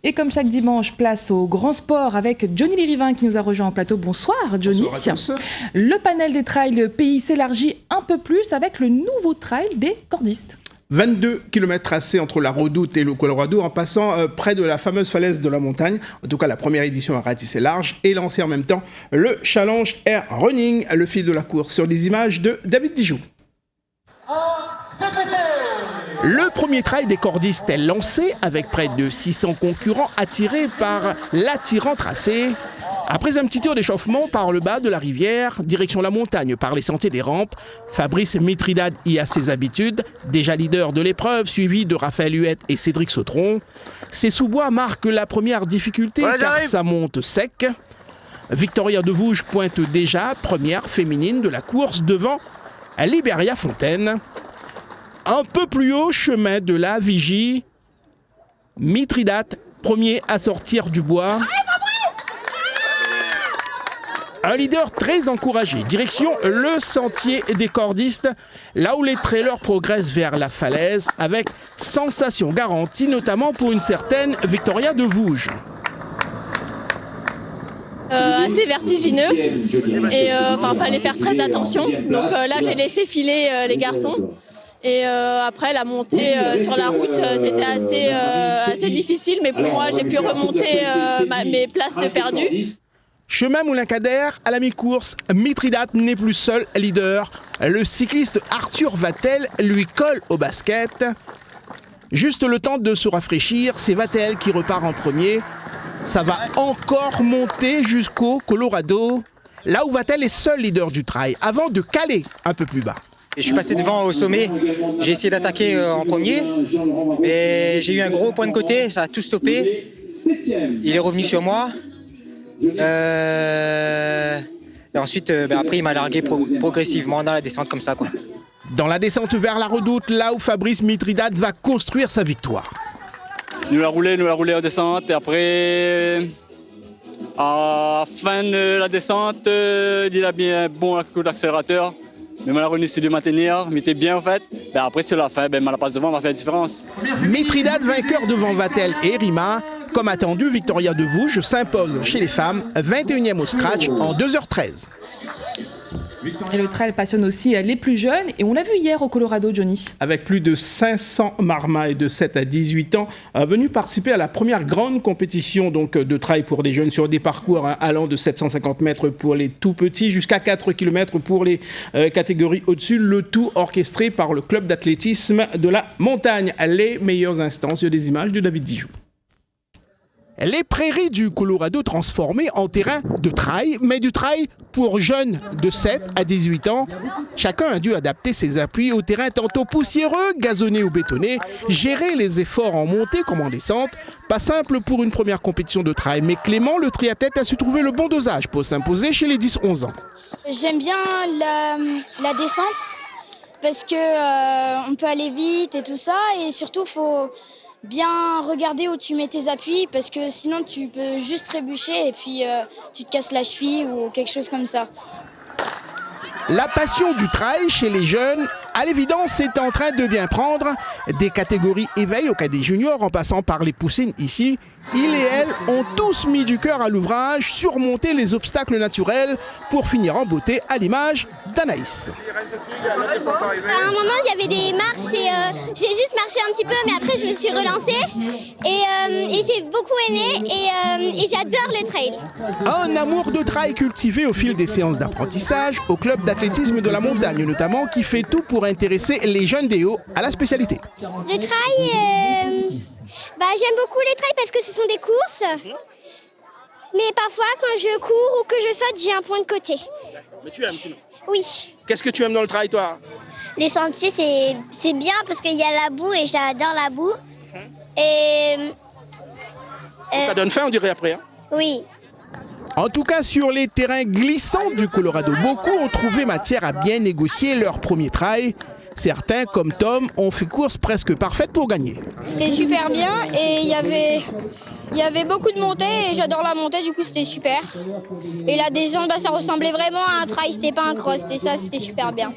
Et comme chaque dimanche, place au grand sport avec Johnny Lirivain qui nous a rejoint en plateau. Bonsoir Johnny. Bonsoir à tous. Le panel des trails pays s'élargit un peu plus avec le nouveau trail des cordistes. 22 km tracés entre la Redoute et le Colorado en passant près de la fameuse falaise de la montagne. En tout cas, la première édition a ratissé large et lancé en même temps le Challenge Air Running, le fil de la course, sur des images de David Dijoux. Le premier trail des cordistes est lancé avec près de 600 concurrents attirés par l'attirant tracé. Après un petit tour d'échauffement par le bas de la rivière, direction la montagne par les sentiers des rampes, Fabrice Mitridad y a ses habitudes, déjà leader de l'épreuve, suivi de Raphaël Huette et Cédric Sautron. Ces sous-bois marquent la première difficulté car ça monte sec. Victoria de Vouge pointe déjà, première féminine de la course devant Libéria Fontaine. Un peu plus haut, chemin de la Vigie, Mitridad, premier à sortir du bois. Un leader très encouragé, direction le sentier des cordistes, là où les trailers progressent vers la falaise, avec sensation garantie, notamment pour une certaine Victoria de Vouge. Assez vertigineux et fallait faire très attention. Donc là, j'ai laissé filer les garçons. Et après, la montée sur la route, c'était assez difficile, mais pour moi, j'ai pu remonter mes places de perdu. Chemin Moulin-Cader, à la mi-course, Mitridad n'est plus seul leader. Le cycliste Arthur Vatel lui colle au basket. Juste le temps de se rafraîchir, c'est Vatel qui repart en premier. Ça va encore monter jusqu'au Colorado, là où Vatel est seul leader du trail, avant de caler un peu plus bas. Je suis passé devant au sommet, j'ai essayé d'attaquer en premier, mais j'ai eu un gros point de côté, ça a tout stoppé. Il est revenu sur moi. Et ensuite, après, il m'a largué progressivement dans la descente comme ça, quoi. Dans la descente vers la Redoute, là où Fabrice Mitridad va construire sa victoire. Nous l'a roulé en descente et après, à la fin de la descente, il a mis un bon coup d'accélérateur. Mais on a réussi de maintenir, mais était bien en fait. Après sur la fin, la passe devant m'a fait la différence. Mitridad vainqueur devant Vatel et Rima. Comme attendu, Victoria de Vouge s'impose chez les femmes, 21e au scratch en 2h13. Et le trail passionne aussi les plus jeunes et on l'a vu hier au Colorado, Johnny. Avec plus de 500 marmailles de 7 à 18 ans venus participer à la première grande compétition de trail pour des jeunes sur des parcours allant de 750 mètres pour les tout petits jusqu'à 4 km pour les catégories au-dessus, le tout orchestré par le club d'athlétisme de la montagne. Les meilleurs instants sur des images de David Dijoux. Les prairies du Colorado transformées en terrain de trail, mais du trail pour jeunes de 7 à 18 ans. Chacun a dû adapter ses appuis au terrain tantôt poussiéreux, gazonné ou bétonné, gérer les efforts en montée comme en descente. Pas simple pour une première compétition de trail, mais Clément, le triathlète, a su trouver le bon dosage pour s'imposer chez les 10-11 ans. J'aime bien la descente parce que on peut aller vite et tout ça, et surtout faut bien regarder où tu mets tes appuis parce que sinon tu peux juste trébucher et puis tu te casses la cheville ou quelque chose comme ça. La passion du trail chez les jeunes, à l'évidence, est en train de bien prendre. Des catégories éveil au cadet junior en passant par les poussines ici. Il et elle ont tous mis du cœur à l'ouvrage, surmonter les obstacles naturels pour finir en beauté à l'image d'Anaïs. À un moment, il y avait des marches et j'ai juste marché un petit peu, mais après je me suis relancée et j'ai beaucoup aimé et j'adore le trail. Un amour de trail cultivé au fil des séances d'apprentissage au club d'athlétisme de la montagne notamment, qui fait tout pour intéresser les jeunes des Hauts à la spécialité. Le trail, j'aime beaucoup les trails parce que ce sont des courses, mais parfois quand je cours ou que je saute, j'ai un point de côté. Mais tu aimes sinon? Oui. Qu'est-ce que tu aimes dans le trail, toi? Les sentiers, c'est bien parce qu'il y a la boue et j'adore la boue. Et ça donne faim, on dirait après. Hein? Oui. En tout cas, sur les terrains glissants du Colorado, beaucoup ont trouvé matière à bien négocier leur premier trail. Certains, comme Tom, ont fait course presque parfaite pour gagner. C'était super bien et il y avait beaucoup de montées et j'adore la montée, du coup c'était super. Et la descente, ça ressemblait vraiment à un trail, c'était pas un cross, c'était super bien.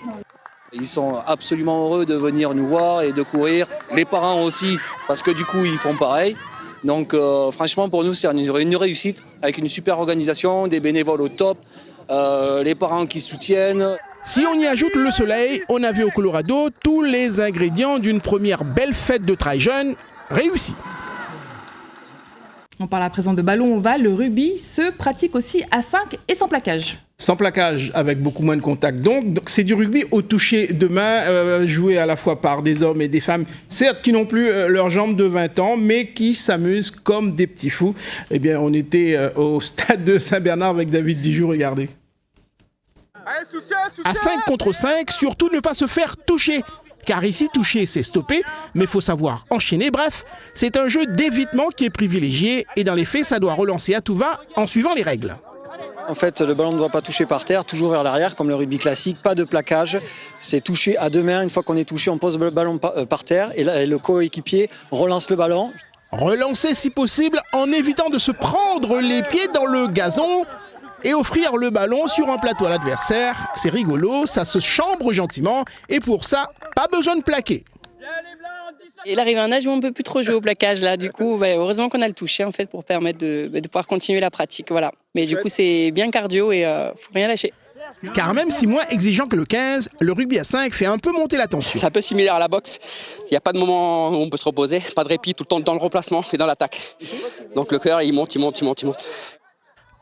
Ils sont absolument heureux de venir nous voir et de courir. Les parents aussi, parce que du coup ils font pareil. Donc franchement, pour nous, c'est une réussite, avec une super organisation, des bénévoles au top, les parents qui soutiennent. Si on y ajoute le soleil, on a vu au Colorado tous les ingrédients d'une première belle fête de trail jeune réussie. On parle à présent de ballon ovale. Le rugby se pratique aussi à 5 et sans plaquage. Sans plaquage, avec beaucoup moins de contact. Donc c'est du rugby au toucher de main, joué à la fois par des hommes et des femmes, certes qui n'ont plus leurs jambes de 20 ans, mais qui s'amusent comme des petits fous. Eh bien, on était au stade de Saint-Bernard avec David Dijoux, regardez. À 5 contre 5, surtout ne pas se faire toucher. Car ici, toucher, c'est stopper, mais il faut savoir enchaîner. Bref, c'est un jeu d'évitement qui est privilégié et dans les faits, ça doit relancer à tout va en suivant les règles. En fait, le ballon ne doit pas toucher par terre, toujours vers l'arrière, comme le rugby classique, pas de plaquage. C'est toucher à deux mains. Une fois qu'on est touché, on pose le ballon par terre et le coéquipier relance le ballon. Relancer si possible en évitant de se prendre les pieds dans le gazon et offrir le ballon sur un plateau à l'adversaire. C'est rigolo, ça se chambre gentiment et pour ça, pas besoin de plaquer. Il arrive à un âge où on ne peut plus trop jouer au plaquage là. Du coup, heureusement qu'on a le toucher en fait pour permettre de pouvoir continuer la pratique. Voilà. Mais du coup, c'est bien cardio et faut rien lâcher. Car même si moins exigeant que le 15, le rugby à 5 fait un peu monter la tension. C'est un peu similaire à la boxe. Il n'y a pas de moment où on peut se reposer, pas de répit, tout le temps dans le remplacement et dans l'attaque. Donc le cœur, il monte.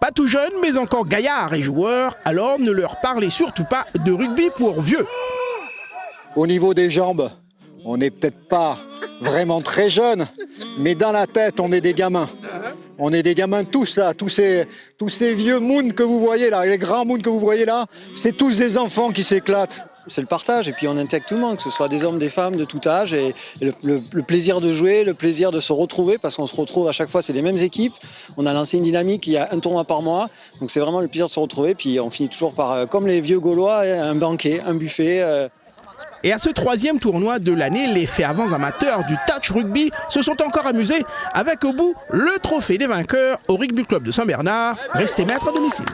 Pas tout jeune, mais encore gaillard et joueur, alors ne leur parlez surtout pas de rugby pour vieux. Au niveau des jambes, on n'est peut-être pas vraiment très jeunes, mais dans la tête, on est des gamins. On est des gamins tous là, tous ces vieux moons que vous voyez là, les grands moons que vous voyez là, c'est tous des enfants qui s'éclatent. C'est le partage et puis on intègre tout le monde, que ce soit des hommes, des femmes, de tout âge et le plaisir de jouer, le plaisir de se retrouver parce qu'on se retrouve à chaque fois, c'est les mêmes équipes. On a lancé une dynamique, il y a un tournoi par mois, donc c'est vraiment le plaisir de se retrouver puis on finit toujours par, comme les vieux Gaulois, un banquet, un buffet. Et à ce 3e tournoi de l'année, les fervents amateurs du touch rugby se sont encore amusés avec au bout le trophée des vainqueurs au Rugby Club de Saint-Bernard, resté maître à domicile.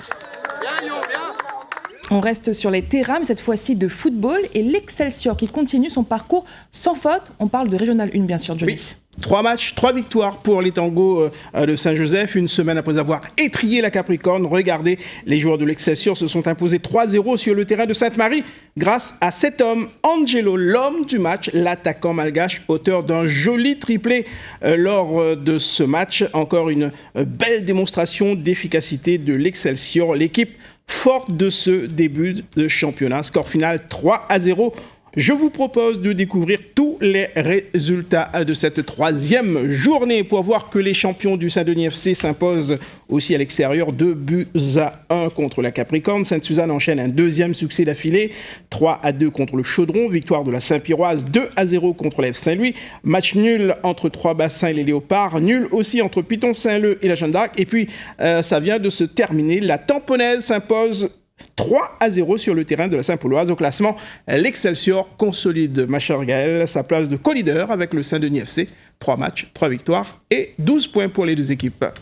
On reste sur les terrains, mais cette fois-ci de football, et l'Excelsior qui continue son parcours sans faute. On parle de Régional 1, bien sûr, Johnny. Oui. 3 matchs, 3 victoires pour les Tangos de Saint-Joseph. Une semaine après avoir étrillé la Capricorne, regardez, les joueurs de l'Excelsior se sont imposés 3-0 sur le terrain de Sainte-Marie grâce à cet homme, Angelo, l'homme du match, l'attaquant malgache, auteur d'un joli triplé lors de ce match. Encore une belle démonstration d'efficacité de l'Excelsior. L'équipe forte de ce début de championnat. Score final 3-0. Je vous propose de découvrir tous les résultats de cette 3e journée pour voir que les champions du Saint-Denis FC s'imposent aussi à l'extérieur 2-1 contre la Capricorne. Sainte-Suzanne enchaîne un 2e succès d'affilée, 3-2 contre le Chaudron. Victoire de la Saint-Piroise, 2-0 contre l'Ève Saint-Louis. Match nul entre Trois-Bassins et les Léopards. Nul aussi entre Piton-Saint-Leu et la Jeanne d'Arc. Et puis, ça vient de se terminer. La Tamponnaise s'impose 3-0 sur le terrain de la Saint-Pauloise. Au classement, l'Excelsior consolide, ma chère Gaëlle, sa place de co-leader avec le Saint-Denis FC. 3 matchs, 3 victoires et 12 points pour les deux équipes.